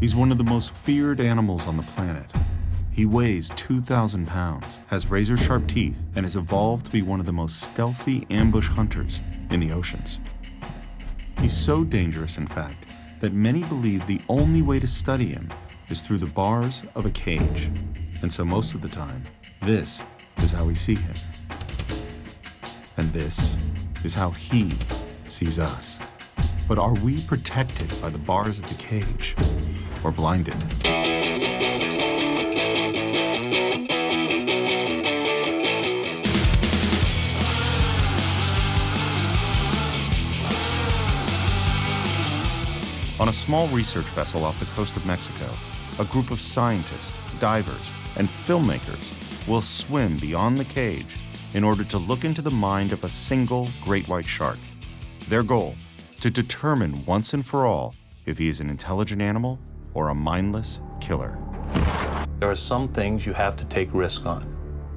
He's one of the most feared animals on the planet. He weighs 2,000 pounds, has razor-sharp teeth, and has evolved to be one of the most stealthy ambush hunters in the oceans. He's so dangerous, in fact, that many believe the only way to study him is through the bars of a cage. And so most of the time, this is how we see him. And this is how he sees us. But are we protected by the bars of the cage or blinded? On a small research vessel off the coast of Mexico, a group of scientists, divers, and filmmakers will swim beyond the cage in order to look into the mind of a single great white shark. Their goal, to determine once and for all if he is an intelligent animal or a mindless killer. There are some things you have to take risk on.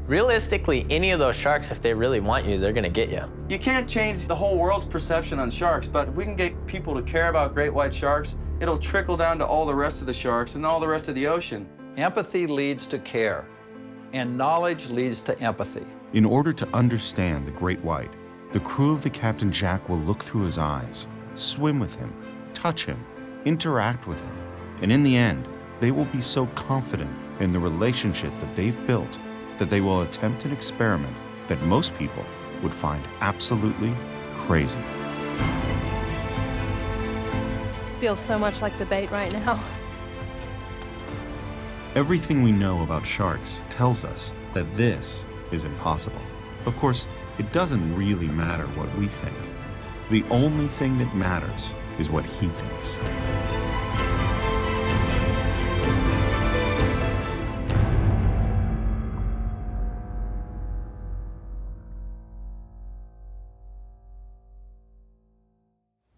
Realistically, any of those sharks, if they really want you, they're gonna get you. You can't change the whole world's perception on sharks, but if we can get people to care about great white sharks, it'll trickle down to all the rest of the sharks and all the rest of the ocean. Empathy leads to care, and knowledge leads to empathy. In order to understand the great white, the crew of the Captain Jack will look through his eyes, swim with him, touch him, interact with him, and in the end, they will be so confident in the relationship that they've built that they will attempt an experiment that most people would find absolutely crazy. I feel so much like the bait right now. Everything we know about sharks tells us that this is impossible. Of course, it doesn't really matter what we think. The only thing that matters is what he thinks.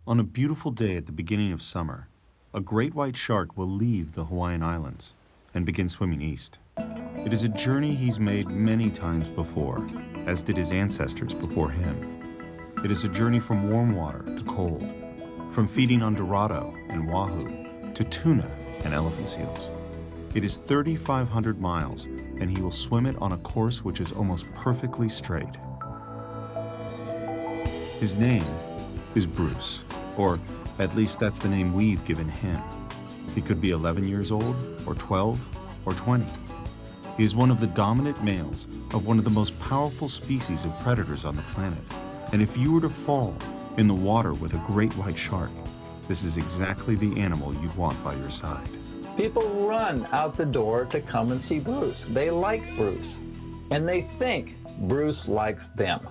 On a beautiful day at the beginning of summer, a great white shark will leave the Hawaiian Islands and begin swimming east. It is a journey he's made many times before, as did his ancestors before him. It is a journey from warm water to cold, from feeding on dorado and wahoo to tuna and elephant seals. It is 3,500 miles, and he will swim it on a course which is almost perfectly straight. His name is Bruce, or at least that's the name we've given him. He could be 11 years old, or 12, or 20. He is one of the dominant males of one of the most powerful species of predators on the planet. And if you were to fall in the water with a great white shark, this is exactly the animal you'd want by your side. People run out the door to come and see Bruce. They like Bruce, and they think Bruce likes them.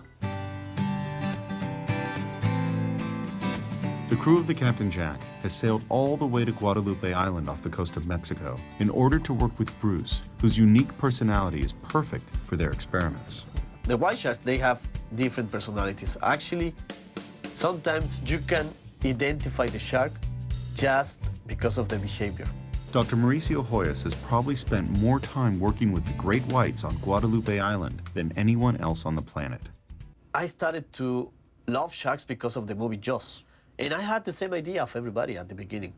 The crew of the Captain Jack has sailed all the way to Guadalupe Island off the coast of Mexico in order to work with Bruce, whose unique personality is perfect for their experiments. The white sharks, they have different personalities. Actually, sometimes you can identify the shark just because of the behavior. Dr. Mauricio Hoyos has probably spent more time working with the great whites on Guadalupe Island than anyone else on the planet. I started to love sharks because of the movie Jaws. And I had the same idea of everybody at the beginning.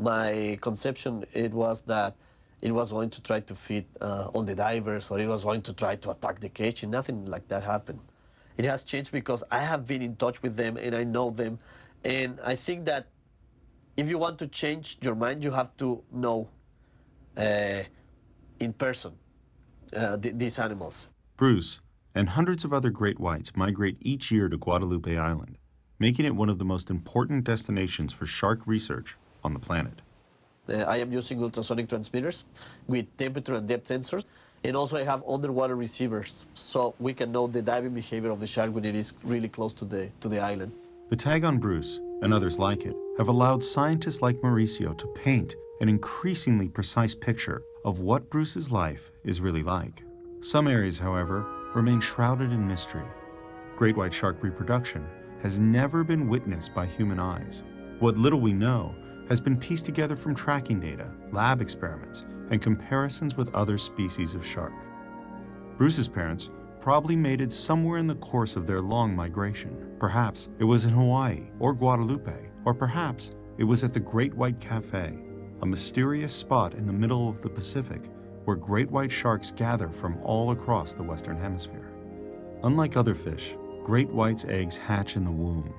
My conception, it was that it was going to try to feed on the divers, or it was going to try to attack the cage, and nothing like that happened. It has changed because I have been in touch with them and I know them. And I think that if you want to change your mind, you have to know in person these animals. Bruce and hundreds of other great whites migrate each year to Guadalupe Island, making it one of the most important destinations for shark research on the planet. I am using ultrasonic transmitters with temperature and depth sensors, and also I have underwater receivers, so we can know the diving behavior of the shark when it is really close to the island. The tag on Bruce, and others like it, have allowed scientists like Mauricio to paint an increasingly precise picture of what Bruce's life is really like. Some areas, however, remain shrouded in mystery. Great white shark reproduction has never been witnessed by human eyes. What little we know has been pieced together from tracking data, lab experiments, and comparisons with other species of shark. Bruce's parents probably mated somewhere in the course of their long migration. Perhaps it was in Hawaii or Guadalupe, or perhaps it was at the Great White Cafe, a mysterious spot in the middle of the Pacific where great white sharks gather from all across the Western Hemisphere. Unlike other fish, great whites' eggs hatch in the womb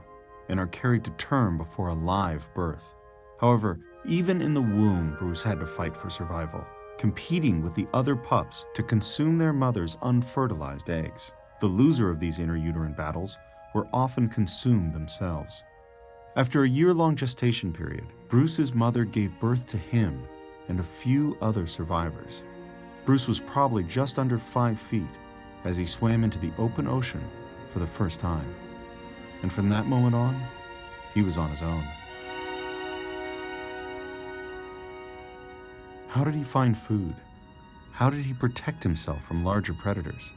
and are carried to term before a live birth. However, even in the womb, Bruce had to fight for survival, competing with the other pups to consume their mother's unfertilized eggs. The loser of these interuterine battles were often consumed themselves. After a year-long gestation period, Bruce's mother gave birth to him and a few other survivors. Bruce was probably just under 5 feet as he swam into the open ocean for the first time. And from that moment on, he was on his own. How did he find food? How did he protect himself from larger predators?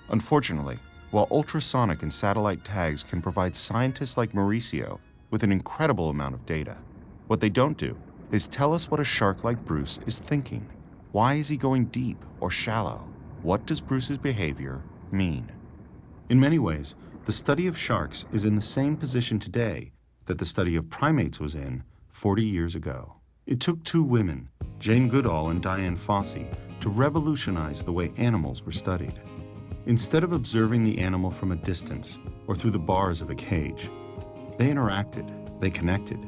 Unfortunately, while ultrasonic and satellite tags can provide scientists like Mauricio with an incredible amount of data, what they don't do is tell us what a shark like Bruce is thinking. Why is he going deep or shallow? What does Bruce's behavior mean? In many ways, the study of sharks is in the same position today that the study of primates was in 40 years ago. It took 2 women, Jane Goodall and Diane Fossey, to revolutionize the way animals were studied. Instead of observing the animal from a distance or through the bars of a cage, they interacted, they connected.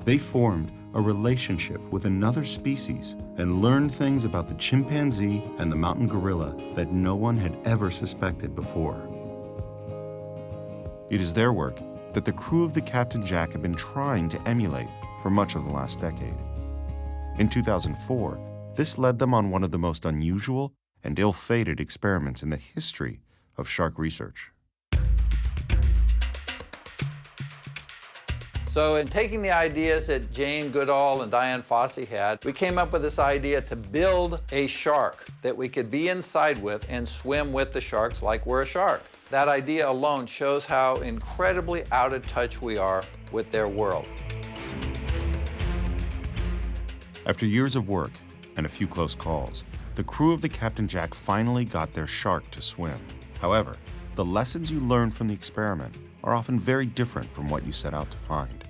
They formed a relationship with another species and learned things about the chimpanzee and the mountain gorilla that no one had ever suspected before. It is their work that the crew of the Captain Jack had been trying to emulate for much of the last decade. In 2004, this led them on one of the most unusual and ill-fated experiments in the history of shark research. So in taking the ideas that Jane Goodall and Diane Fossey had, we came up with this idea to build a shark that we could be inside with and swim with the sharks like we're a shark. That idea alone shows how incredibly out of touch we are with their world. After years of work and a few close calls, the crew of the Captain Jack finally got their shark to swim. However, the lessons you learn from the experiment are often very different from what you set out to find.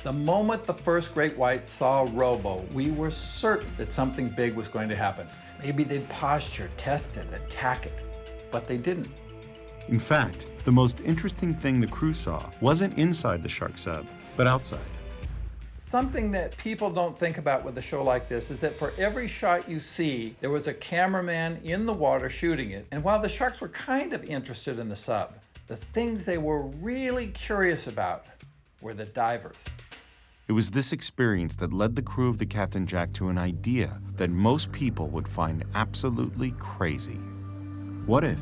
The moment the first great white saw Robo, we were certain that something big was going to happen. Maybe they'd posture, test it, attack it, but they didn't. In fact, the most interesting thing the crew saw wasn't inside the shark sub, but outside. Something that people don't think about with a show like this is that for every shot you see, there was a cameraman in the water shooting it. And while the sharks were kind of interested in the sub, the things they were really curious about were the divers. It was this experience that led the crew of the Captain Jack to an idea that most people would find absolutely crazy. What if,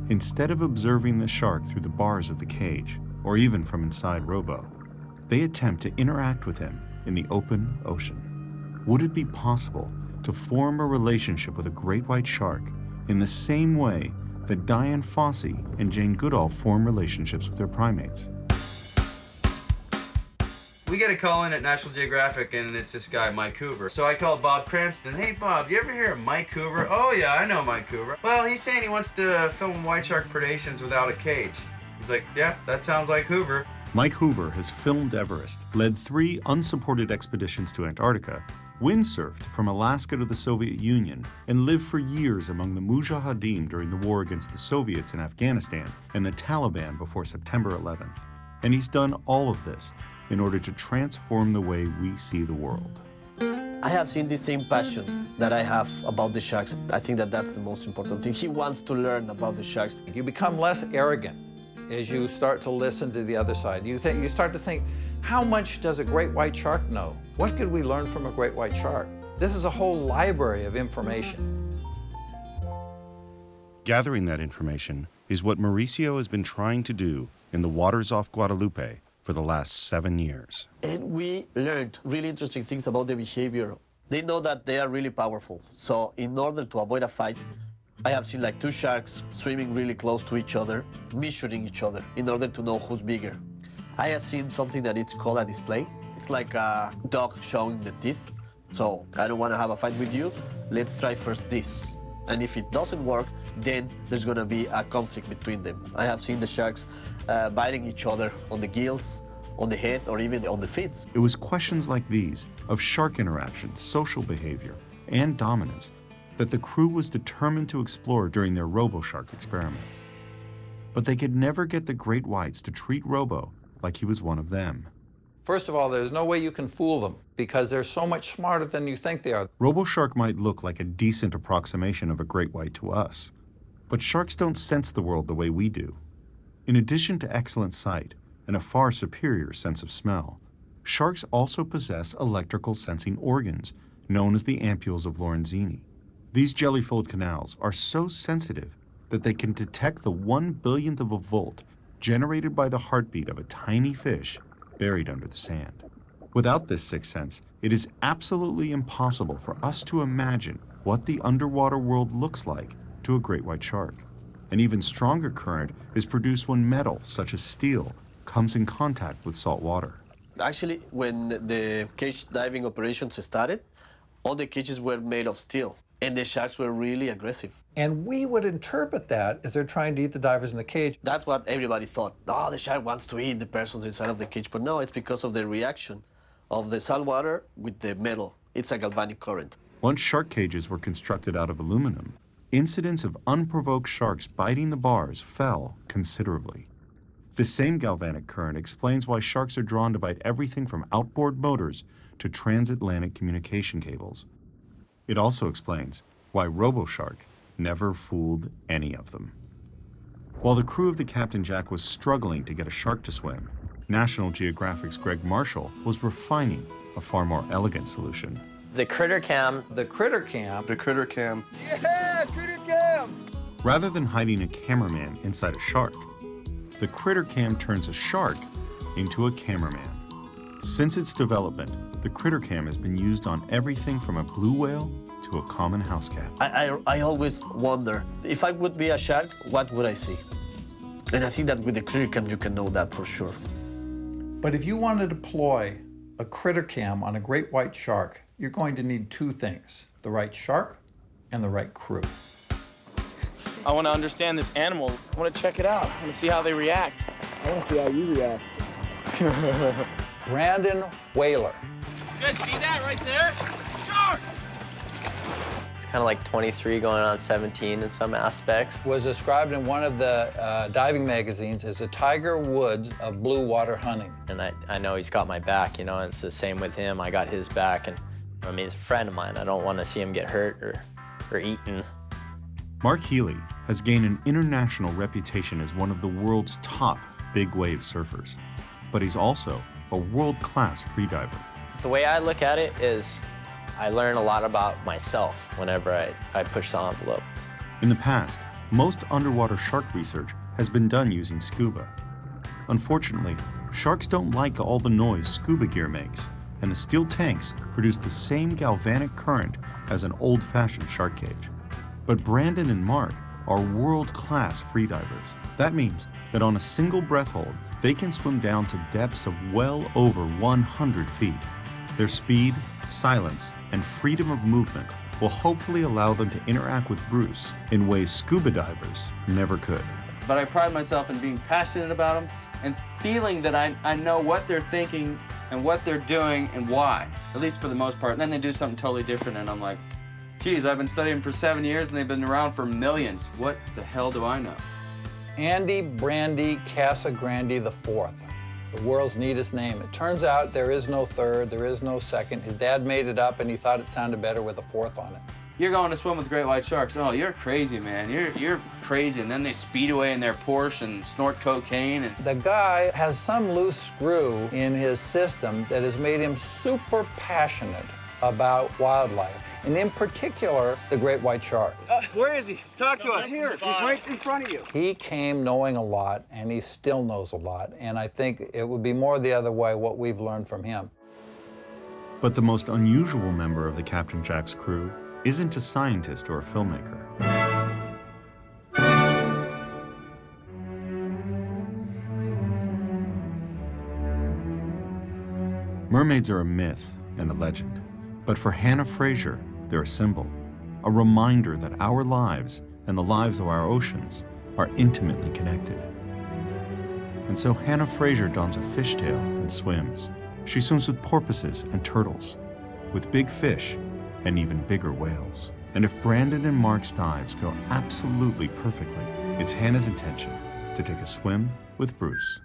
instead of observing the shark through the bars of the cage, or even from inside Robo, they attempt to interact with him in the open ocean? Would it be possible to form a relationship with a great white shark in the same way that Diane Fossey and Jane Goodall form relationships with their primates? We get a call in at National Geographic, and it's this guy, Mike Hoover. So I called Bob Cranston. Hey, Bob, you ever hear of Mike Hoover? Oh, yeah, I know Mike Hoover. Well, he's saying he wants to film white shark predations without a cage. He's like, yeah, that sounds like Hoover. Mike Hoover has filmed Everest, led 3 unsupported expeditions to Antarctica, windsurfed from Alaska to the Soviet Union, and lived for years among the Mujahideen during the war against the Soviets in Afghanistan and the Taliban before September 11th. And he's done all of this in order to transform the way we see the world. I have seen the same passion that I have about the sharks. I think that that's the most important thing. He wants to learn about the sharks. You become less arrogant as you start to listen to the other side. You start to think, how much does a great white shark know? What could we learn from a great white shark? This is a whole library of information. Gathering that information is what Mauricio has been trying to do in the waters off Guadalupe for the last 7 years. And we learned really interesting things about the behavior. They know that they are really powerful. So in order to avoid a fight, I have seen like 2 sharks swimming really close to each other, measuring each other in order to know who's bigger. I have seen something that it's called a display. It's like a dog showing the teeth. So I don't want to have a fight with you. Let's try first this. And if it doesn't work, then there's going to be a conflict between them. I have seen the sharks biting each other on the gills, on the head or even on the feet. It was questions like these of shark interactions, social behavior, and dominance that the crew was determined to explore during their Robo-shark experiment. But they could never get the great whites to treat Robo like he was one of them. First of all, there's no way you can fool them because they're so much smarter than you think they are. Robo-shark might look like a decent approximation of a great white to us, but sharks don't sense the world the way we do. In addition to excellent sight and a far superior sense of smell, sharks also possess electrical sensing organs known as the ampules of Lorenzini. These jelly-filled canals are so sensitive that they can detect the 1 billionth of a volt generated by the heartbeat of a tiny fish buried under the sand. Without this sixth sense, it is absolutely impossible for us to imagine what the underwater world looks like to a great white shark. An even stronger current is produced when metal, such as steel, comes in contact with salt water. Actually, when the cage diving operations started, all the cages were made of steel, and the sharks were really aggressive. And we would interpret that as they're trying to eat the divers in the cage. That's what everybody thought. Oh, the shark wants to eat the persons inside of the cage. But no, it's because of the reaction of the salt water with the metal. It's a galvanic current. Once shark cages were constructed out of aluminum, incidents of unprovoked sharks biting the bars fell considerably. This same galvanic current explains why sharks are drawn to bite everything from outboard motors to transatlantic communication cables. It also explains why Robo-shark never fooled any of them. While the crew of the Captain Jack was struggling to get a shark to swim, National Geographic's Greg Marshall was refining a far more elegant solution. The critter cam. The critter cam. The critter cam. Yeah, critter cam! Rather than hiding a cameraman inside a shark, the critter cam turns a shark into a cameraman. Since its development, the critter cam has been used on everything from a blue whale to a common house cat. I always wonder, if I would be a shark, what would I see? And I think that with the critter cam, you can know that for sure. But if you want to deploy a critter cam on a great white shark, you're going to need two things: the right shark and the right crew. I want to understand this animal. I want to check it out. I want to see how they react. I want to see how you react. Brandon Whaler. You guys see that right there? Shark! It's kind of like 23 going on 17 in some aspects. Was described in one of the diving magazines as a Tiger Woods of blue water hunting. And I know he's got my back, you know, and it's the same with him. I got his back, and I mean, he's a friend of mine. I don't want to see him get hurt or eaten. Mark Healy has gained an international reputation as one of the world's top big wave surfers, but he's also a world-class freediver. The way I look at it is I learn a lot about myself whenever I push the envelope. In the past, most underwater shark research has been done using scuba. Unfortunately, sharks don't like all the noise scuba gear makes, and the steel tanks produce the same galvanic current as an old-fashioned shark cage. But Brandon and Mark are world-class freedivers. That means that on a single breath hold, they can swim down to depths of well over 100 feet. Their speed, silence, and freedom of movement will hopefully allow them to interact with Bruce in ways scuba divers never could. But I pride myself in being passionate about them and feeling that I know what they're thinking and what they're doing and why, at least for the most part. And then they do something totally different and I'm like, geez, I've been studying for 7 years and they've been around for millions. What the hell do I know? Andy Brandy Casagrande IV, the world's neatest name. It turns out there is no third, there is no second. His dad made it up and he thought it sounded better with a fourth on it. You're going to swim with great white sharks. Oh, you're crazy, man. You're crazy. And then they speed away in their Porsche and snort cocaine. And the guy has some loose screw in his system that has made him super passionate about wildlife, and in particular, the great white shark. where is he? Talk to us. Here. He's right in front of you. He came knowing a lot, and he still knows a lot, and I think it would be more the other way what we've learned from him. But the most unusual member of the Captain Jack's crew isn't a scientist or a filmmaker. Mermaids are a myth and a legend, but for Hannah Fraser, they're a symbol, a reminder that our lives and the lives of our oceans are intimately connected. And so Hannah Fraser dons a fishtail and swims. She swims with porpoises and turtles, with big fish and even bigger whales. And if Brandon and Mark's dives go absolutely perfectly, it's Hannah's intention to take a swim with Bruce.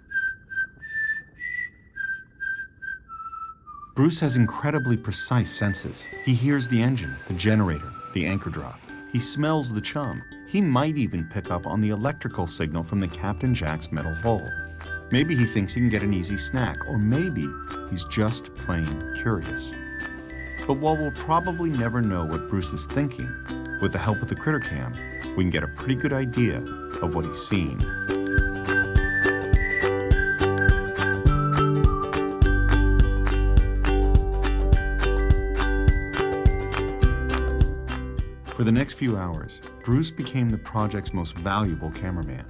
Bruce has incredibly precise senses. He hears the engine, the generator, the anchor drop. He smells the chum. He might even pick up on the electrical signal from the Captain Jack's metal hull. Maybe he thinks he can get an easy snack, or maybe he's just plain curious. But while we'll probably never know what Bruce is thinking, with the help of the critter cam, we can get a pretty good idea of what he's seeing. For the next few hours, Bruce became the project's most valuable cameraman,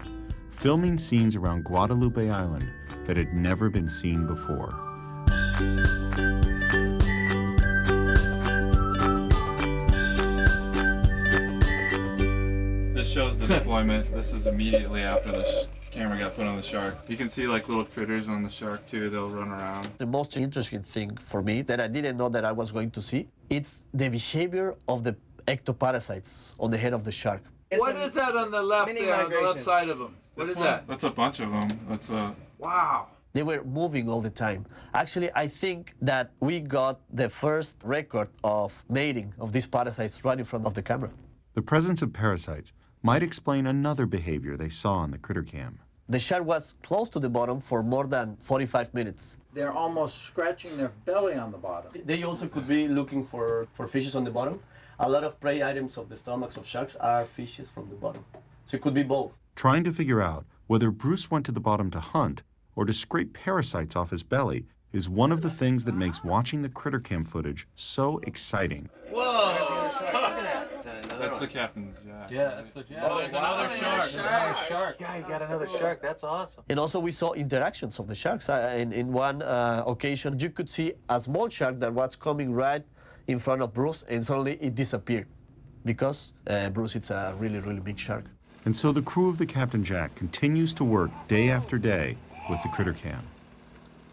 filming scenes around Guadalupe Island that had never been seen before. This shows the deployment. This is immediately after the camera got put on the shark. You can see like little critters on the shark too. They'll run around. The most interesting thing for me that I didn't know that I was going to see, it's the behavior of the ectoparasites on the head of the shark. What is that on the left there, on the left side of them? What is that? That's a bunch of them. That's a... Wow. They were moving all the time. Actually, I think that we got the first record of mating of these parasites right in front of the camera. The presence of parasites might explain another behavior they saw on the critter cam. The shark was close to the bottom for more than 45 minutes. They're almost scratching their belly on the bottom. They also could be looking for fishes on the bottom. A lot of prey items of the stomachs of sharks are fishes from the bottom. So it could be both. Trying to figure out whether Bruce went to the bottom to hunt or to scrape parasites off his belly is one of the things that makes watching the critter cam footage so exciting. Whoa! That's the Captain Jack. Yeah, that's the Jack. Oh, there's another shark. There's another shark. Yeah, you got another shark. That's awesome. And also we saw interactions of the sharks. In one occasion, you could see a small shark that was coming right in front of Bruce, and suddenly it disappeared because Bruce is a really, really big shark. And so the crew of the Captain Jack continues to work day after day with the critter cam.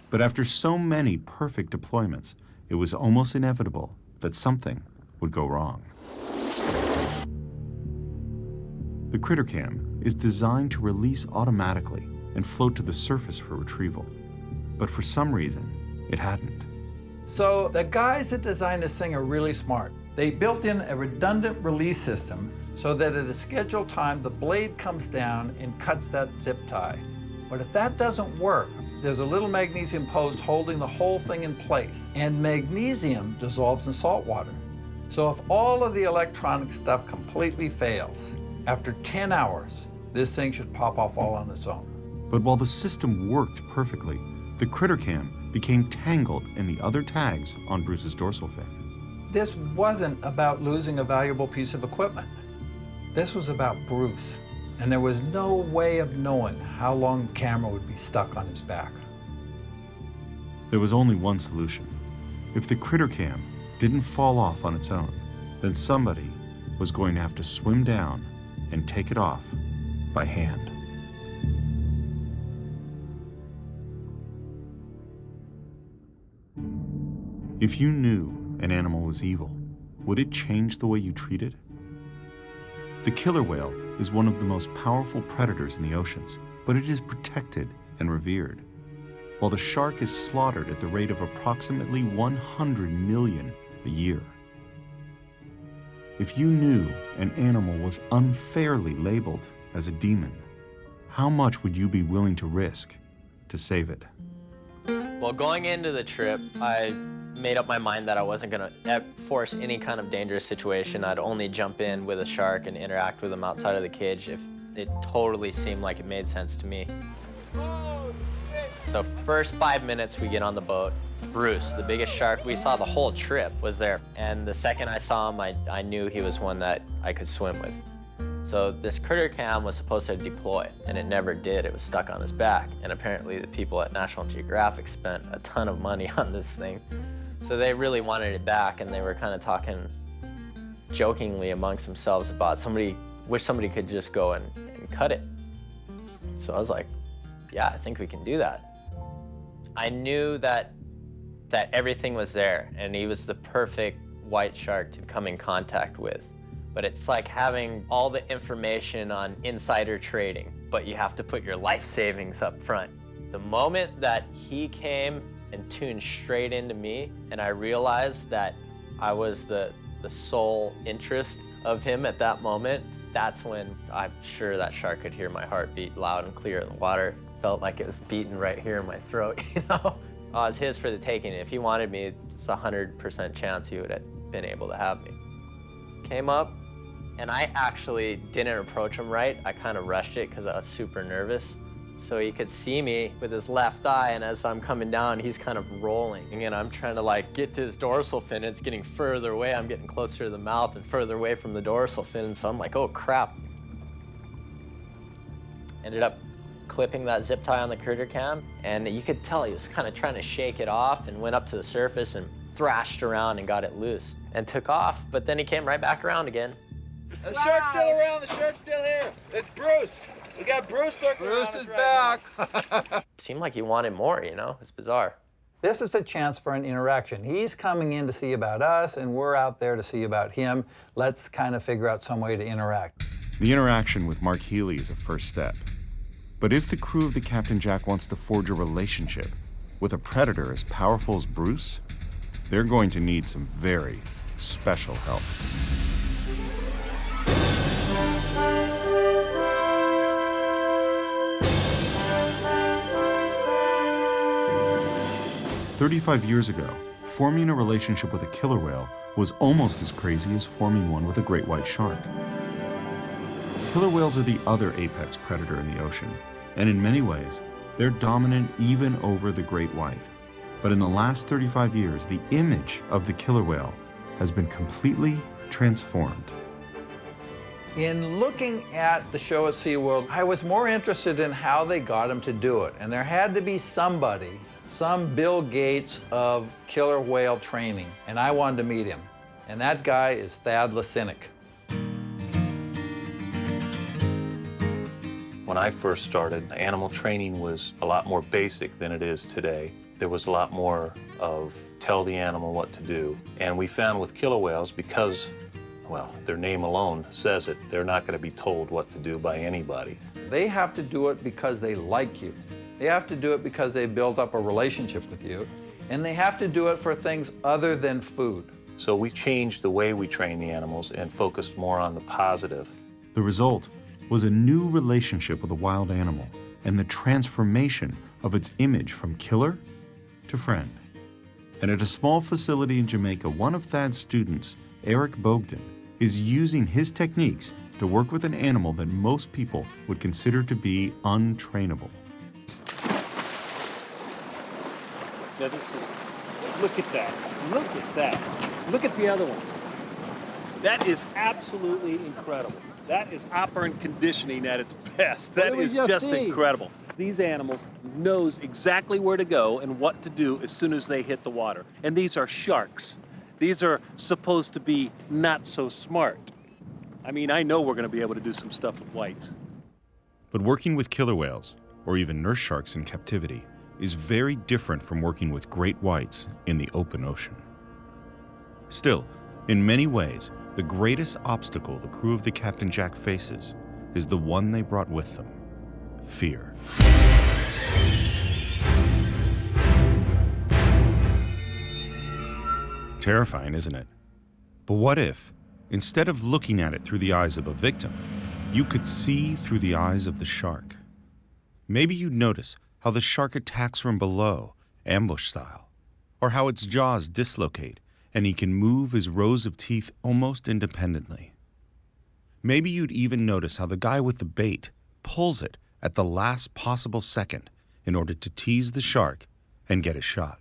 But after so many perfect deployments, it was almost inevitable that something would go wrong. The critter cam is designed to release automatically and float to the surface for retrieval. But for some reason, it hadn't. So the guys that designed this thing are really smart. They built in a redundant release system so that at a scheduled time, the blade comes down and cuts that zip tie. But if that doesn't work, there's a little magnesium post holding the whole thing in place, and magnesium dissolves in salt water. So if all of the electronic stuff completely fails, after 10 hours, this thing should pop off all on its own. But while the system worked perfectly, the critter cam became tangled in the other tags on Bruce's dorsal fin. This wasn't about losing a valuable piece of equipment. This was about Bruce, and there was no way of knowing how long the camera would be stuck on his back. There was only one solution. If the critter cam didn't fall off on its own, then somebody was going to have to swim down and take it off by hand. If you knew an animal was evil, would it change the way you treat it? The killer whale is one of the most powerful predators in the oceans, but it is protected and revered, while the shark is slaughtered at the rate of approximately 100 million a year. If you knew an animal was unfairly labeled as a demon, how much would you be willing to risk to save it? Well, going into the trip, I made up my mind that I wasn't gonna force any kind of dangerous situation. I'd only jump in with a shark and interact with him outside of the cage if it totally seemed like it made sense to me. So first 5 minutes we get on the boat, Bruce, the biggest shark we saw the whole trip, was there. And the second I saw him, I knew he was one that I could swim with. So this critter cam was supposed to deploy, and it never did. It was stuck on his back. And apparently the people at National Geographic spent a ton of money on this thing. So they really wanted it back, and they were kind of talking jokingly amongst themselves about wish somebody could just go and cut it. So I was like, yeah, I think we can do that. I knew that everything was there, and he was the perfect white shark to come in contact with. But it's like having all the information on insider trading, but you have to put your life savings up front. The moment that he came and tuned straight into me, and I realized that I was the sole interest of him at that moment, that's when I'm sure that shark could hear my heartbeat loud and clear in the water. Felt like it was beating right here in my throat, you know? It was his for the taking. If he wanted me, it's a 100% chance he would have been able to have me. Came up, and I actually didn't approach him right. I kind of rushed it because I was super nervous. So he could see me with his left eye, and as I'm coming down, he's kind of rolling. And I'm trying to like get to his dorsal fin, and it's getting further away. I'm getting closer to the mouth and further away from the dorsal fin, so I'm like, oh crap. Ended up clipping that zip tie on the critter cam, and you could tell he was kind of trying to shake it off, and went up to the surface and thrashed around and got it loose and took off, but then he came right back around again. The shark's still around, the shark's still here. It's Bruce. We got Bruce circling around us. Bruce is right back. now. Seemed like he wanted more, you know? It's bizarre. This is a chance for an interaction. He's coming in to see about us, and we're out there to see about him. Let's kind of figure out some way to interact. The interaction with Mark Healy is a first step. But if the crew of the Captain Jack wants to forge a relationship with a predator as powerful as Bruce, they're going to need some very special help. "35 years ago, forming a relationship with a killer whale was almost as crazy as forming one with a great white shark. Killer whales are the other apex predator in the ocean, and in many ways, they're dominant even over the great white. But in the last 35 years, the image of the killer whale has been completely transformed. In looking at the show at SeaWorld, I was more interested in how they got him to do it. And there had to be somebody, some Bill Gates of killer whale training, and I wanted to meet him. And that guy is Thad Lacinic. When I first started, animal training was a lot more basic than it is today. There was a lot more of tell the animal what to do. And we found with killer whales, because, well, their name alone says it, they're not going to be told what to do by anybody. They have to do it because they like you. They have to do it because they built up a relationship with you. And they have to do it for things other than food. So we changed the way we train the animals and focused more on the positive. The result was a new relationship with a wild animal and the transformation of its image from killer to friend. And at a small facility in Jamaica, one of Thad's students, Eric Bogdan, is using his techniques to work with an animal that most people would consider to be untrainable. Now this is, look at that, look at that. Look at the other ones. That is absolutely incredible. That is operant conditioning at its best. That is just incredible. These animals knows exactly where to go and what to do as soon as they hit the water. And these are sharks. These are supposed to be not so smart. I mean, I know we're going to be able to do some stuff with whites. But working with killer whales, or even nurse sharks in captivity, is very different from working with great whites in the open ocean. Still, in many ways, the greatest obstacle the crew of the Captain Jack faces is the one they brought with them: fear. Terrifying, isn't it? But what if, instead of looking at it through the eyes of a victim, you could see through the eyes of the shark? Maybe you'd notice how the shark attacks from below, ambush style, or how its jaws dislocate and he can move his rows of teeth almost independently. Maybe you'd even notice how the guy with the bait pulls it at the last possible second in order to tease the shark and get a shot.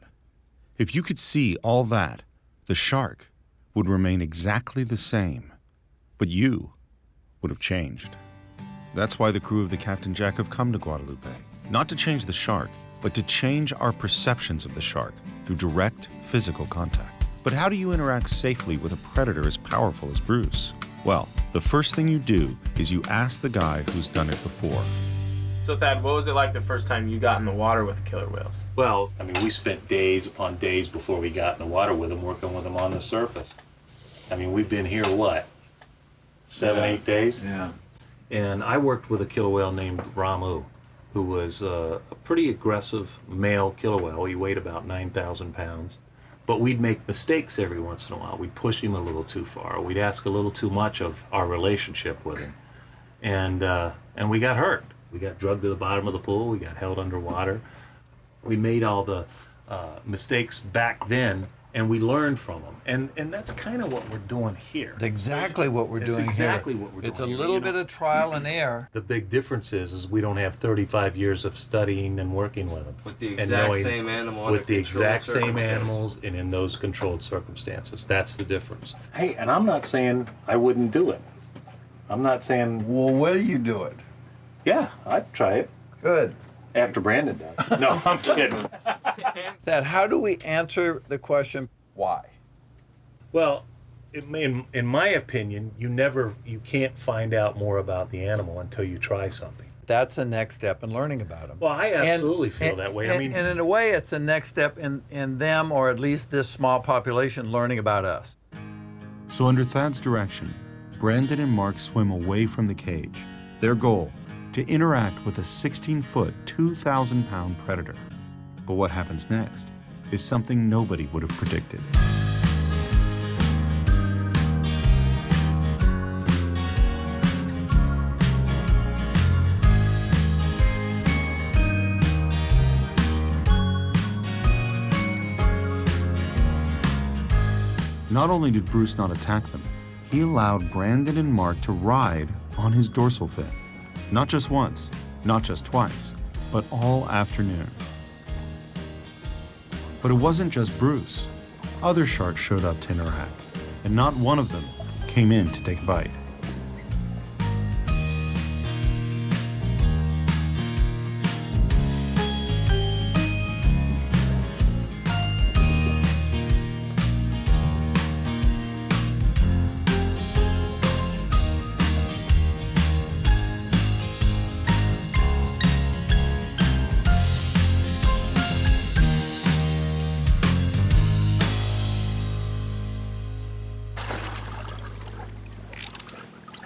If you could see all that, the shark would remain exactly the same, but you would have changed. That's why the crew of the Captain Jack have come to Guadalupe, not to change the shark, but to change our perceptions of the shark through direct physical contact. But how do you interact safely with a predator as powerful as Bruce? Well, the first thing you do is you ask the guy who's done it before. So Thad, what was it like the first time you got in the water with the killer whales? Well, I mean, we spent days upon days before we got in the water with them, working with them on the surface. I mean, we've been here, what, 8 days? Yeah. And I worked with a killer whale named Ramu, who was a pretty aggressive male killer whale. He weighed about 9,000 pounds. But we'd make mistakes every once in a while. We'd push him a little too far. We'd ask a little too much of our relationship with him. And we got hurt. We got drugged to the bottom of the pool. We got held underwater. We made all the mistakes back then, and we learned from them. And that's kind of what we're doing here. It's exactly what we're doing exactly here. what we're doing It's a here, little you know? bit of trial and error. The big difference is we don't have 35 years of studying and working with them. With the and exact knowing- same animal with under the controlled exact same circumstances. animals and in those controlled circumstances. That's the difference. Hey, and I'm not saying I wouldn't do it. I'm not saying... Well, will you do it? Yeah, I'd try it. Good. After Brandon does. No, I'm kidding. Thad, how do we answer the question, why? Well, in my opinion, you can't find out more about the animal until you try something. That's the next step in learning about them. Well, I absolutely feel that way. I mean, and in a way, it's the next step in them, or at least this small population, learning about us. So under Thad's direction, Brandon and Mark swim away from the cage. Their goal, to interact with a 16-foot, 2,000-pound predator. But what happens next is something nobody would have predicted. Not only did Bruce not attack them, he allowed Brandon and Mark to ride on his dorsal fin. Not just once, not just twice, but all afternoon. But it wasn't just Bruce. Other sharks showed up to interact, and not one of them came in to take a bite.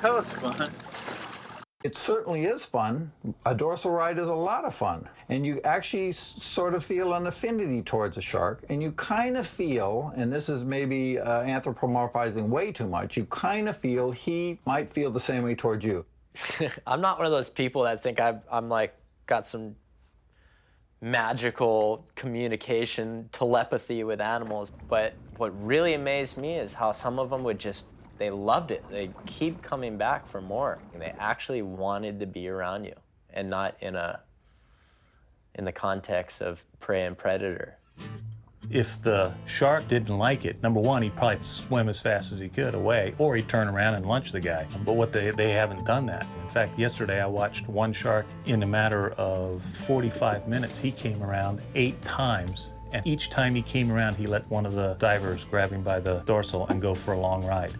That was fun. It certainly is fun. A dorsal ride is a lot of fun. And you actually sort of feel an affinity towards a shark. And you kind of feel, and this is maybe anthropomorphizing way too much, you kind of feel he might feel the same way towards you. I'm not one of those people that think I'm like got some magical communication, telepathy with animals. But what really amazed me is how some of them would just, they loved it. They keep coming back for more. And they actually wanted to be around you and not in the context of prey and predator. if the shark didn't like it, number one, he'd probably swim as fast as he could away, or he'd turn around and lunch the guy. But they haven't done that. In fact, yesterday I watched one shark in a matter of 45 minutes. He came around 8 times, and each time he came around, he let one of the divers grab him by the dorsal and go for a long ride.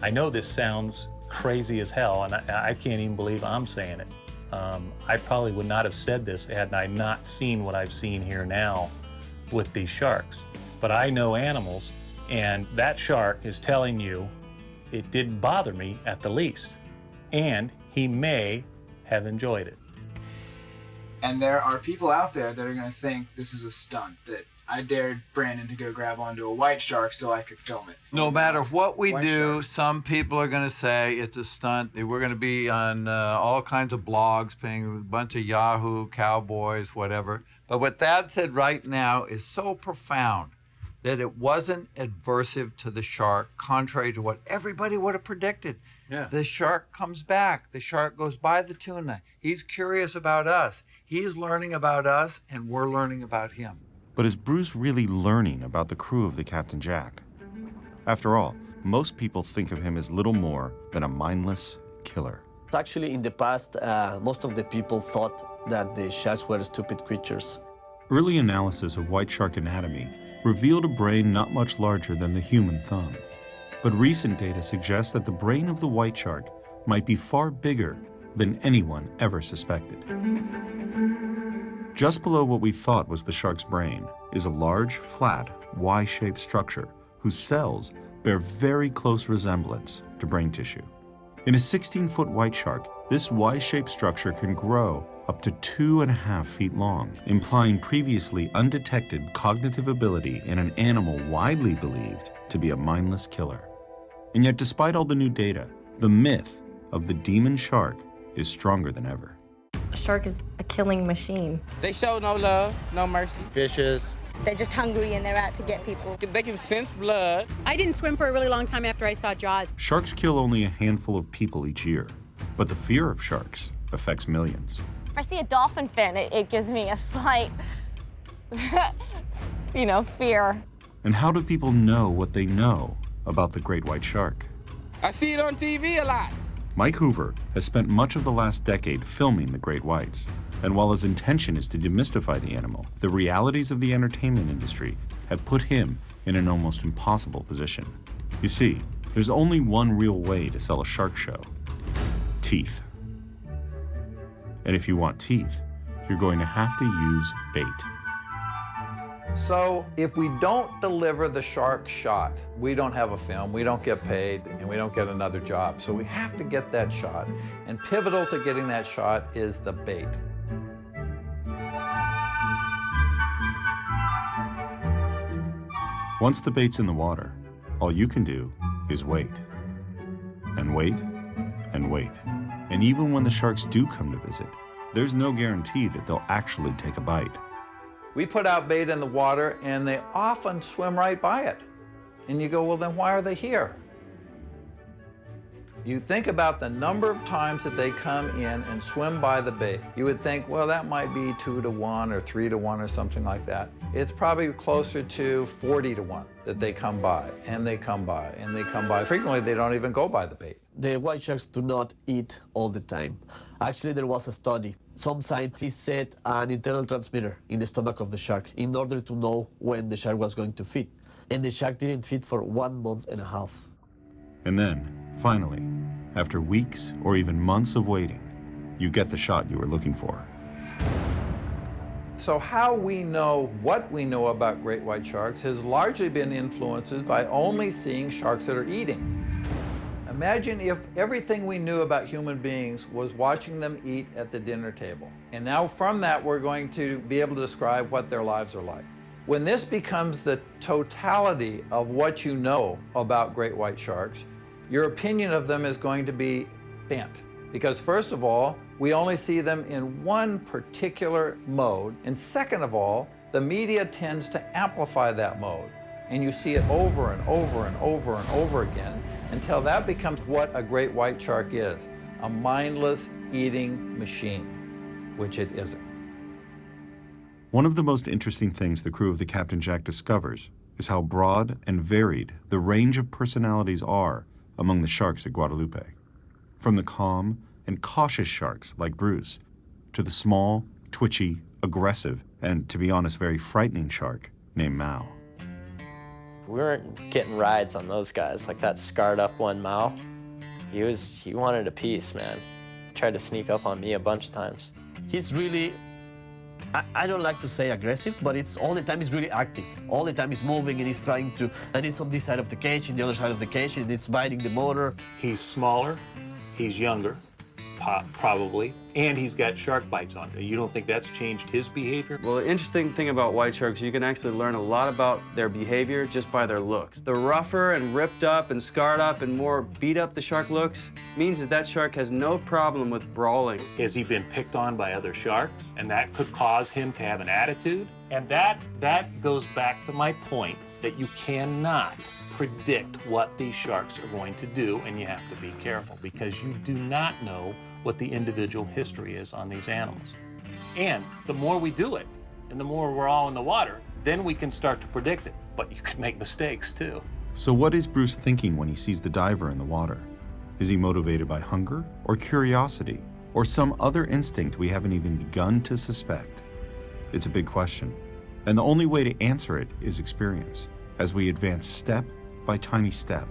I know this sounds crazy as hell, and I can't even believe I'm saying it. I probably would not have said this had I not seen what I've seen here now with these sharks. But I know animals, and that shark is telling you it didn't bother me at the least, and he may have enjoyed it. And there are people out there that are going to think this is a stunt, that I dared Brandon to go grab onto a white shark so I could film it. No matter what we White do, shark. some people are going to say it's a stunt. We're going to be on all kinds of blogs, paying a bunch of Yahoo, cowboys, whatever. But what Thad said right now is so profound that it wasn't adversive to the shark, contrary to what everybody would have predicted. Yeah. The shark comes back. The shark goes by the tuna. He's curious about us. He's learning about us, and we're learning about him. But is Bruce really learning about the crew of the Captain Jack? After all, most people think of him as little more than a mindless killer. Actually, in the past, most of the people thought that the sharks were stupid creatures. Early analysis of white shark anatomy revealed a brain not much larger than the human thumb. But recent data suggests that the brain of the white shark might be far bigger than anyone ever suspected. Just below what we thought was the shark's brain is a large, flat, Y-shaped structure whose cells bear very close resemblance to brain tissue. In a 16-foot white shark, this Y-shaped structure can grow up to 2.5 feet long, implying previously undetected cognitive ability in an animal widely believed to be a mindless killer. And yet, despite all the new data, the myth of the demon shark is stronger than ever. A shark is a killing machine. They show no love, no mercy. Vicious. They're just hungry and they're out to get people. They can sense blood. I didn't swim for a really long time after I saw Jaws. Sharks kill only a handful of people each year, but the fear of sharks affects millions. If I see a dolphin fin, it gives me a slight, fear. And how do people know what they know about the great white shark? I see it on TV a lot. Mike Hoover has spent much of the last decade filming the great whites. And while his intention is to demystify the animal, the realities of the entertainment industry have put him in an almost impossible position. You see, there's only one real way to sell a shark show: teeth. And if you want teeth, you're going to have to use bait. So if we don't deliver the shark shot, we don't have a film, we don't get paid, and we don't get another job. So we have to get that shot. And pivotal to getting that shot is the bait. Once the bait's in the water, all you can do is wait. And wait, and wait. And even when the sharks do come to visit, there's no guarantee that they'll actually take a bite. We put out bait in the water and they often swim right by it. And you go, well, then why are they here? You think about the number of times that they come in and swim by the bait. You would think, well, that might be 2 to 1 or 3 to 1 or something like that. It's probably closer to 40 to 1 that they come by, and they come by, and they come by. Frequently, they don't even go by the bait. The white sharks do not eat all the time. Actually, there was a study. Some scientists set an internal transmitter in the stomach of the shark in order to know when the shark was going to feed. And the shark didn't feed for 1.5 months. And then, finally, after weeks or even months of waiting, you get the shot you were looking for. So how we know what we know about great white sharks has largely been influenced by only seeing sharks that are eating. Imagine if everything we knew about human beings was watching them eat at the dinner table. And now from that, we're going to be able to describe what their lives are like. When this becomes the totality of what you know about great white sharks, your opinion of them is going to be bent. Because first of all, we only see them in one particular mode. And second of all, the media tends to amplify that mode. And you see it over and over and over and over again until that becomes what a great white shark is: a mindless eating machine, which it isn't. One of the most interesting things the crew of the Captain Jack discovers is how broad and varied the range of personalities are among the sharks at Guadalupe. From the calm and cautious sharks like Bruce, to the small, twitchy, aggressive, and, to be honest, very frightening shark named Mao. We weren't getting rides on those guys. Like that scarred up one Mao, he wanted a piece, man. Tried to sneak up on me a bunch of times. He's really, I don't like to say aggressive, but it's all the time he's really active. All the time he's moving and he's trying to, and he's on this side of the cage, and the other side of the cage, and it's biting the motor. He's smaller, he's younger, probably, and he's got shark bites on it. You don't think that's changed his behavior? Well, the interesting thing about white sharks, you can actually learn a lot about their behavior just by their looks. The rougher and ripped up and scarred up and more beat up the shark looks means that that shark has no problem with brawling. Has he been picked on by other sharks? And that could cause him to have an attitude? And that goes back to my point that you cannot predict what these sharks are going to do, and you have to be careful because you do not know what the individual history is on these animals. And the more we do it, and the more we're all in the water, then we can start to predict it. But you could make mistakes too. So what is Bruce thinking when he sees the diver in the water? Is he motivated by hunger or curiosity or some other instinct we haven't even begun to suspect? It's a big question, and the only way to answer it is experience. As we advance step by tiny step,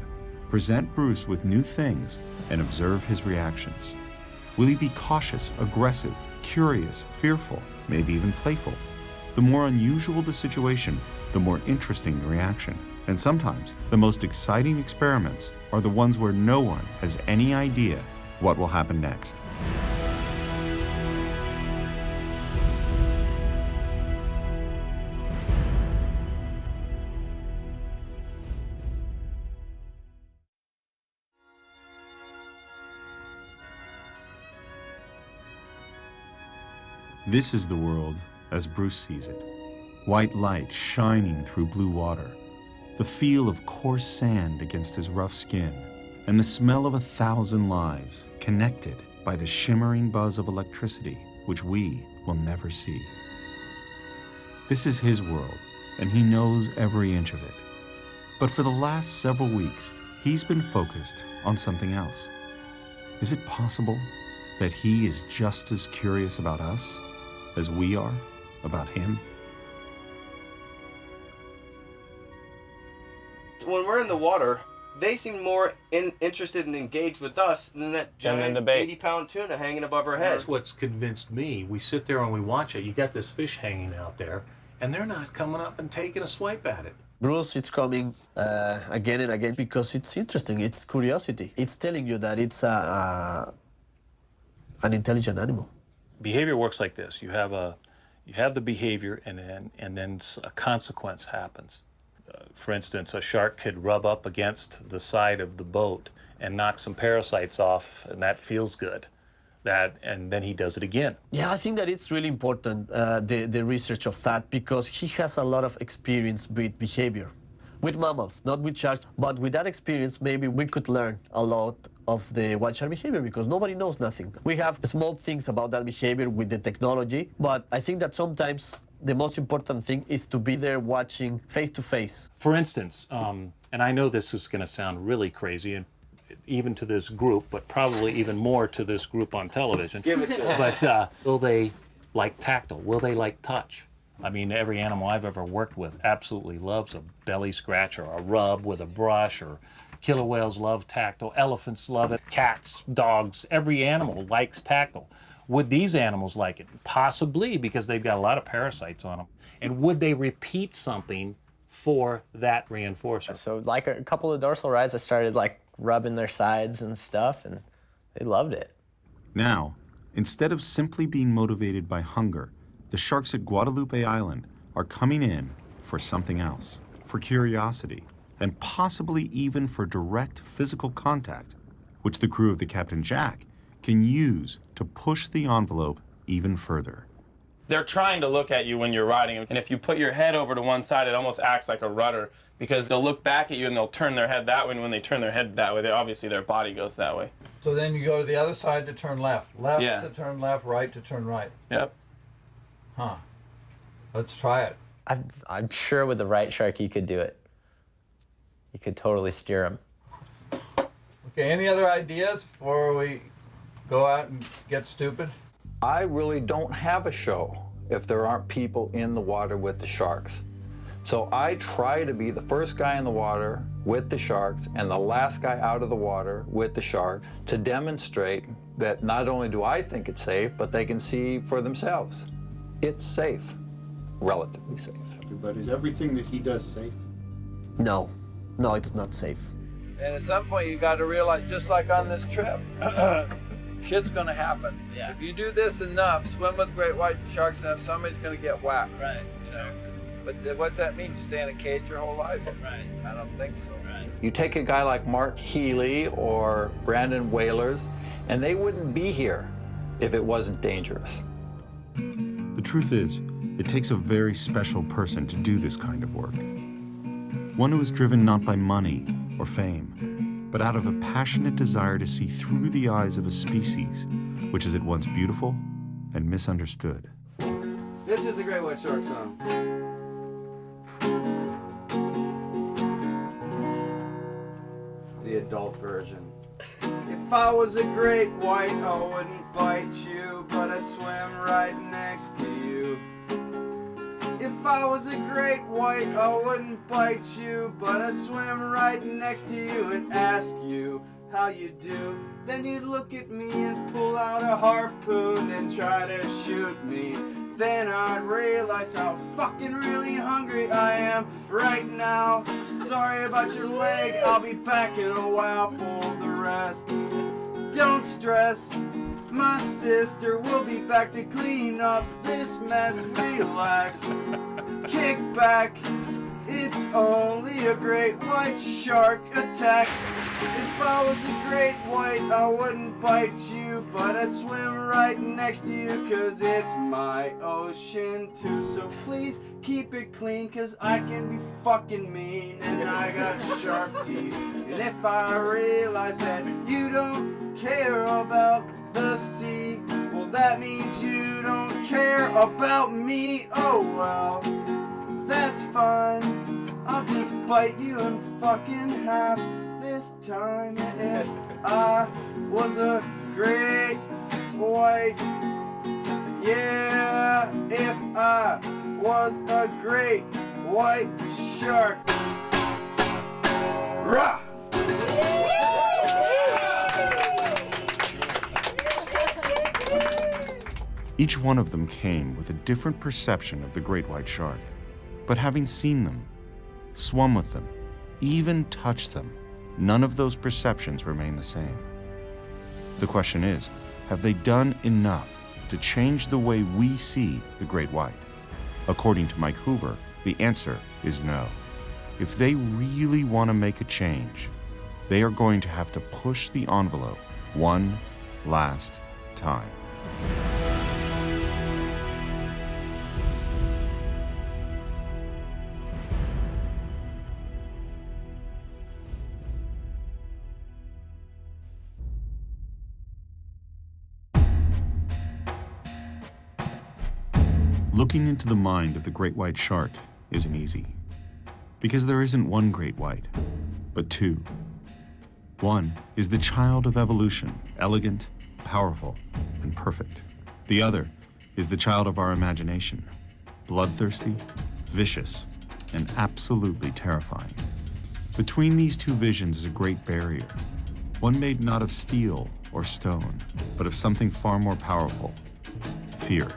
present Bruce with new things and observe his reactions. Will he be cautious, aggressive, curious, fearful, maybe even playful? The more unusual the situation, the more interesting the reaction. And sometimes, the most exciting experiments are the ones where no one has any idea what will happen next. This is the world as Bruce sees it. White light shining through blue water, the feel of coarse sand against his rough skin, and the smell of 1,000 lives connected by the shimmering buzz of electricity, which we will never see. This is his world, and he knows every inch of it. But for the last several weeks, he's been focused on something else. Is it possible that he is just as curious about us as we are about him? When we're in the water, they seem more interested and engaged with us than that giant 80-pound tuna hanging above our head. That's what's convinced me. We sit there and we watch it. You got this fish hanging out there, and they're not coming up and taking a swipe at it. Bruce, it's coming again and again because it's interesting. It's curiosity. It's telling you that it's an intelligent animal. Behavior works like this. You have the behavior, and then a consequence happens. For instance, a shark could rub up against the side of the boat and knock some parasites off, and that feels good. And then he does it again. Yeah, I think that it's really important, the research of that, because he has a lot of experience with behavior, with mammals, not with sharks. But with that experience, maybe we could learn a lot of the white shark behavior, because nobody knows nothing. We have small things about that behavior with the technology, but I think that sometimes the most important thing is to be there watching face to face. For instance, and I know this is going to sound really crazy, and even to this group, but probably even more to this group on television. Give it to us. But will they like tactile? Will they like touch? I mean, every animal I've ever worked with absolutely loves a belly scratch or a rub with a brush, or killer whales love tactile, elephants love it, cats, dogs, every animal likes tactile. Would these animals like it? Possibly, because they've got a lot of parasites on them. And would they repeat something for that reinforcer? So like a couple of dorsal rides, I started like rubbing their sides and stuff, and they loved it. Now, instead of simply being motivated by hunger, the sharks at Guadalupe Island are coming in for something else, for curiosity, and possibly even for direct physical contact, which the crew of the Captain Jack can use to push the envelope even further. They're trying to look at you when you're riding, and if you put your head over to one side, it almost acts like a rudder, because they'll look back at you and they'll turn their head that way, and when they turn their head that way, obviously their body goes that way. So then you go to the other side to turn left. Left Yeah. to turn left, right to turn right. Yep. Huh. Let's try it. I'm sure with the right shark, you could do it. You could totally steer him. Okay, any other ideas before we go out and get stupid? I really don't have a show if there aren't people in the water with the sharks. So I try to be the first guy in the water with the sharks and the last guy out of the water with the sharks to demonstrate that not only do I think it's safe, but they can see for themselves. It's safe, relatively safe. But is everything that he does safe? No, it's not safe. And at some point you got to realize, just like on this trip, shit's gonna happen. Yeah. If you do this enough, swim with great white sharks enough, somebody's gonna get whacked. Right. Yeah. But what's that mean? You stay in a cage your whole life? Right. I don't think so. Right. You take a guy like Mark Healy or Brandon Whalers, and they wouldn't be here if it wasn't dangerous. The truth is, it takes a very special person to do this kind of work. One who is driven not by money or fame, but out of a passionate desire to see through the eyes of a species which is at once beautiful and misunderstood. This is the great white shark song. The adult version. If I was a great white, I wouldn't bite you, but I'd swim right next to you. If I was a great white, I wouldn't bite you, but I'd swim right next to you and ask you how you do. Then you'd look at me and pull out a harpoon and try to shoot me. Then I'd realize how fucking really hungry I am right now. Sorry about your leg, I'll be back in a while for the rest. Don't stress, my sister will be back to clean up this mess. Relax, kick back, it's only a great white shark attack. If I was a great white, I wouldn't bite you, but I'd swim right next to you, cause it's my ocean too. So please keep it clean, cause I can be fucking mean, and I got sharp teeth. And if I realize that you don't care about the sea, well, that means you don't care about me. Oh well, that's fine, I'll just bite you in fucking half this time. If I was a great white, yeah, if I was a great white shark. Rah! Each one of them came with a different perception of the great white shark. But having seen them, swum with them, even touched them, none of those perceptions remain the same. The question is, have they done enough to change the way we see the great white? According to Mike Hoover, the answer is no. If they really want to make a change, they are going to have to push the envelope one last time. Looking into the mind of the great white shark isn't easy, because there isn't one great white, but two. One is the child of evolution, elegant, powerful, and perfect. The other is the child of our imagination, bloodthirsty, vicious, and absolutely terrifying. Between these two visions is a great barrier, one made not of steel or stone, but of something far more powerful, fear.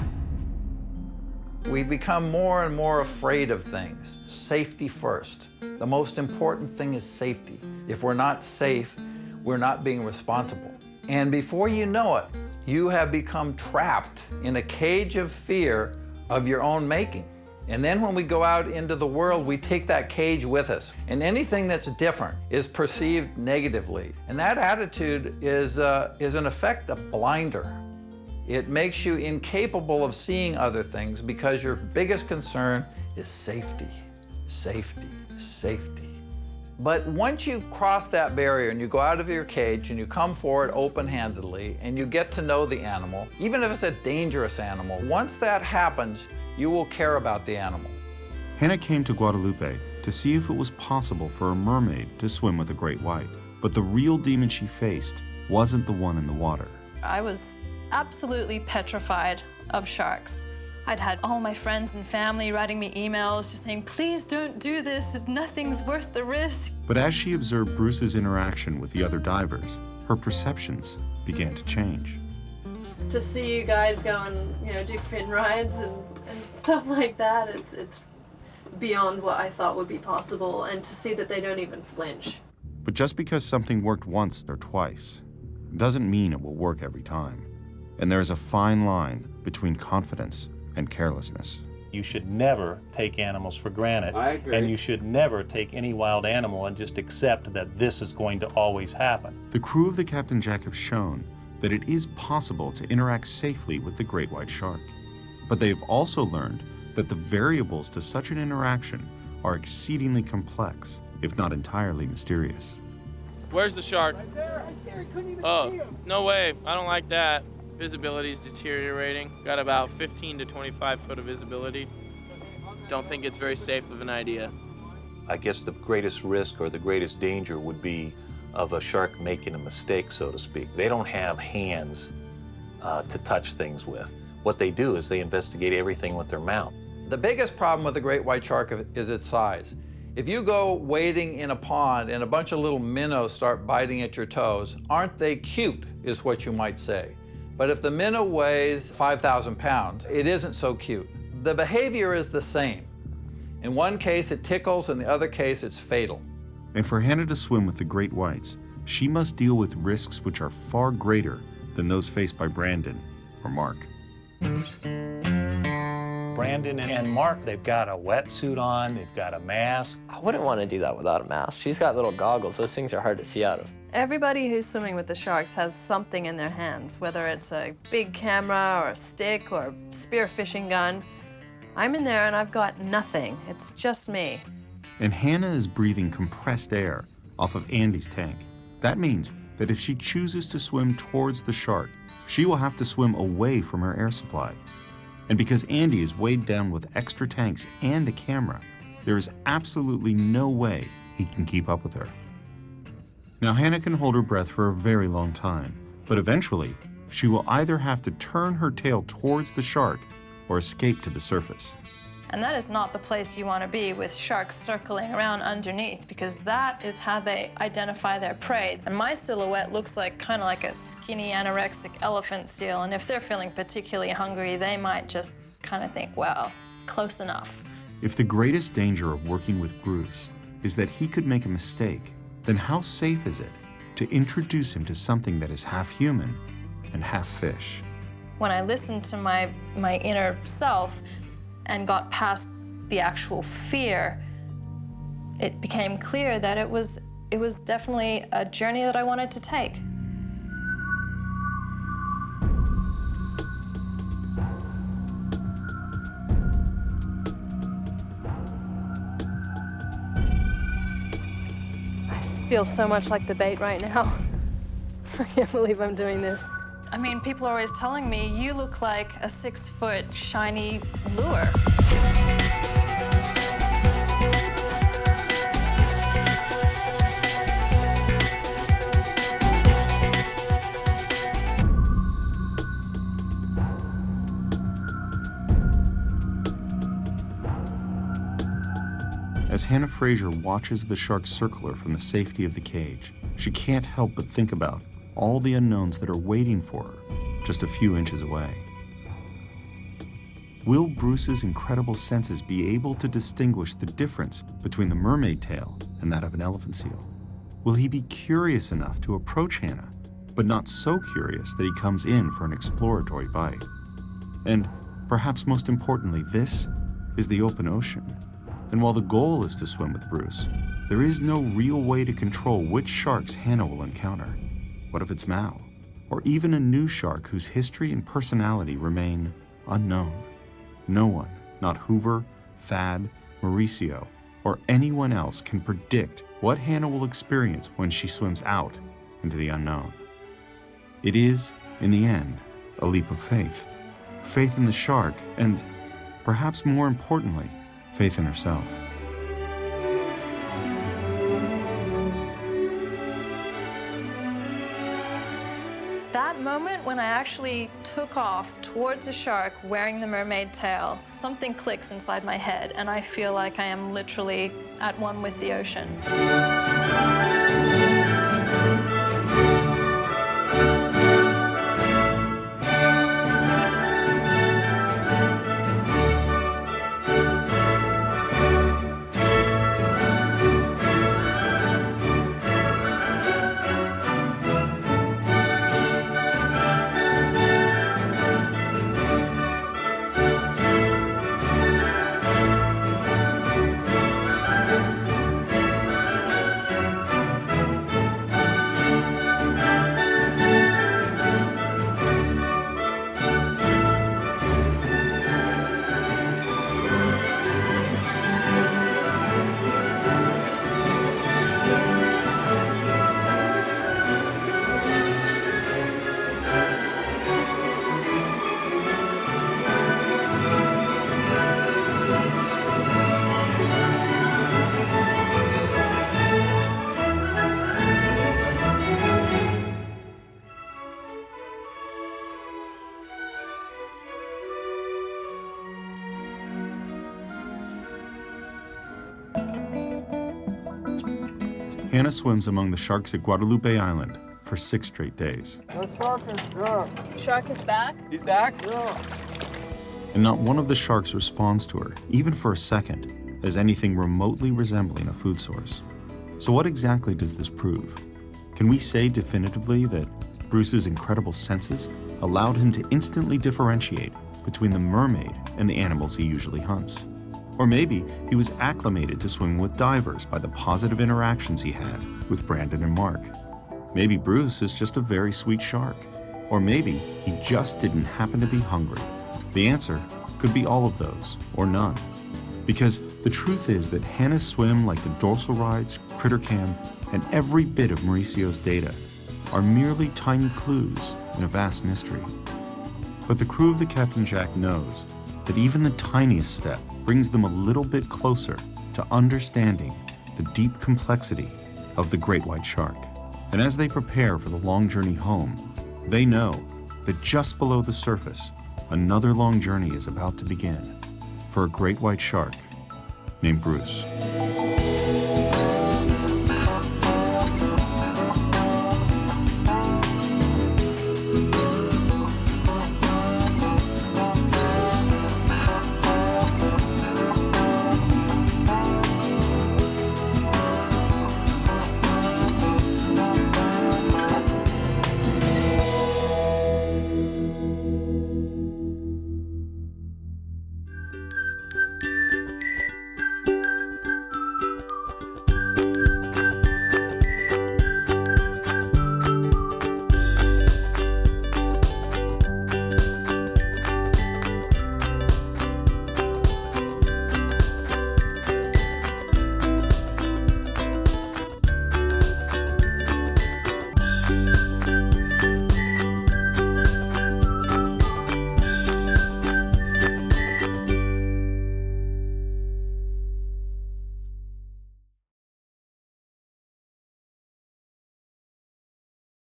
We become more and more afraid of things. Safety first. The most important thing is safety. If we're not safe, we're not being responsible. And before you know it, you have become trapped in a cage of fear of your own making. And then when we go out into the world, we take that cage with us. And anything that's different is perceived negatively. And that attitude is in effect a blinder. It makes you incapable of seeing other things because your biggest concern is safety, safety, safety. But once you cross that barrier and you go out of your cage and you come forward open-handedly and you get to know the animal, even if it's a dangerous animal, once that happens, you will care about the animal. Hannah came to Guadalupe to see if it was possible for a mermaid to swim with a great white. But the real demon she faced wasn't the one in the water. I was absolutely petrified of sharks. I'd had all my friends and family writing me emails just saying, please don't do this, nothing's worth the risk. But as she observed Bruce's interaction with the other divers, her perceptions began to change. To see you guys go and do fin rides and stuff like that, it's beyond what I thought would be possible, and to see that they don't even flinch. But just because something worked once or twice doesn't mean it will work every time. And there is a fine line between confidence and carelessness. You should never take animals for granted. I agree. And you should never take any wild animal and just accept that this is going to always happen. The crew of the Captain Jack have shown that it is possible to interact safely with the great white shark. But they've also learned that the variables to such an interaction are exceedingly complex, if not entirely mysterious. Where's the shark? Right there. Oh, no way. I don't like that. Visibility is deteriorating. Got about 15 to 25 foot of visibility. Don't think it's very safe of an idea. I guess the greatest risk or the greatest danger would be of a shark making a mistake, so to speak. They don't have hands to touch things with. What they do is they investigate everything with their mouth. The biggest problem with the great white shark is its size. If you go wading in a pond and a bunch of little minnows start biting at your toes, aren't they cute, is what you might say. But if the minnow weighs 5,000 pounds, it isn't so cute. The behavior is the same. In one case, it tickles, in the other case, it's fatal. And for Hannah to swim with the great whites, she must deal with risks which are far greater than those faced by Brandon or Mark. Brandon and Mark, they've got a wetsuit on, they've got a mask. I wouldn't want to do that without a mask. She's got little goggles. Those things are hard to see out of. Everybody who's swimming with the sharks has something in their hands, whether it's a big camera or a stick or a spearfishing gun. I'm in there and I've got nothing. It's just me. And Hannah is breathing compressed air off of Andy's tank. That means that if she chooses to swim towards the shark, she will have to swim away from her air supply. And because Andy is weighed down with extra tanks and a camera, there is absolutely no way he can keep up with her. Now Hannah can hold her breath for a very long time, but eventually she will either have to turn her tail towards the shark or escape to the surface. And that is not the place you want to be with sharks circling around underneath, because that is how they identify their prey. And my silhouette looks like kind of like a skinny anorexic elephant seal, and if they're feeling particularly hungry, they might just kind of think, well, close enough. If the greatest danger of working with Bruce is that he could make a mistake, then how safe is it to introduce him to something that is half human and half fish? When I listened to my inner self and got past the actual fear, it became clear that it was definitely a journey that I wanted to take. I just feel so much like the bait right now. I can't believe I'm doing this. I mean, people are always telling me, you look like a 6-foot shiny lure. As Hannah Fraser watches the shark circle her from the safety of the cage, she can't help but think about all the unknowns that are waiting for her just a few inches away. Will Bruce's incredible senses be able to distinguish the difference between the mermaid tail and that of an elephant seal? Will he be curious enough to approach Hannah, but not so curious that he comes in for an exploratory bite? And perhaps most importantly, this is the open ocean. And while the goal is to swim with Bruce, there is no real way to control which sharks Hannah will encounter. What if it's Mal? Or even a new shark whose history and personality remain unknown? No one, not Hoover, Thad, Mauricio, or anyone else can predict what Hannah will experience when she swims out into the unknown. It is, in the end, a leap of faith. Faith in the shark and, perhaps more importantly, faith in herself. That moment when I actually took off towards a shark wearing the mermaid tail, something clicks inside my head and I feel like I am literally at one with the ocean. Hannah swims among the sharks at Guadalupe Island for 6 straight days. The shark is back. Shark is back? He's back? Yeah. And not one of the sharks responds to her, even for a second, as anything remotely resembling a food source. So what exactly does this prove? Can we say definitively that Bruce's incredible senses allowed him to instantly differentiate between the mermaid and the animals he usually hunts? Or maybe he was acclimated to swimming with divers by the positive interactions he had with Brandon and Mark. Maybe Bruce is just a very sweet shark. Or maybe he just didn't happen to be hungry. The answer could be all of those, or none. Because the truth is that Hannah's swim, like the dorsal rides, critter cam, and every bit of Mauricio's data, are merely tiny clues in a vast mystery. But the crew of the Captain Jack knows that even the tiniest step brings them a little bit closer to understanding the deep complexity of the great white shark. And as they prepare for the long journey home, they know that just below the surface, another long journey is about to begin for a great white shark named Bruce.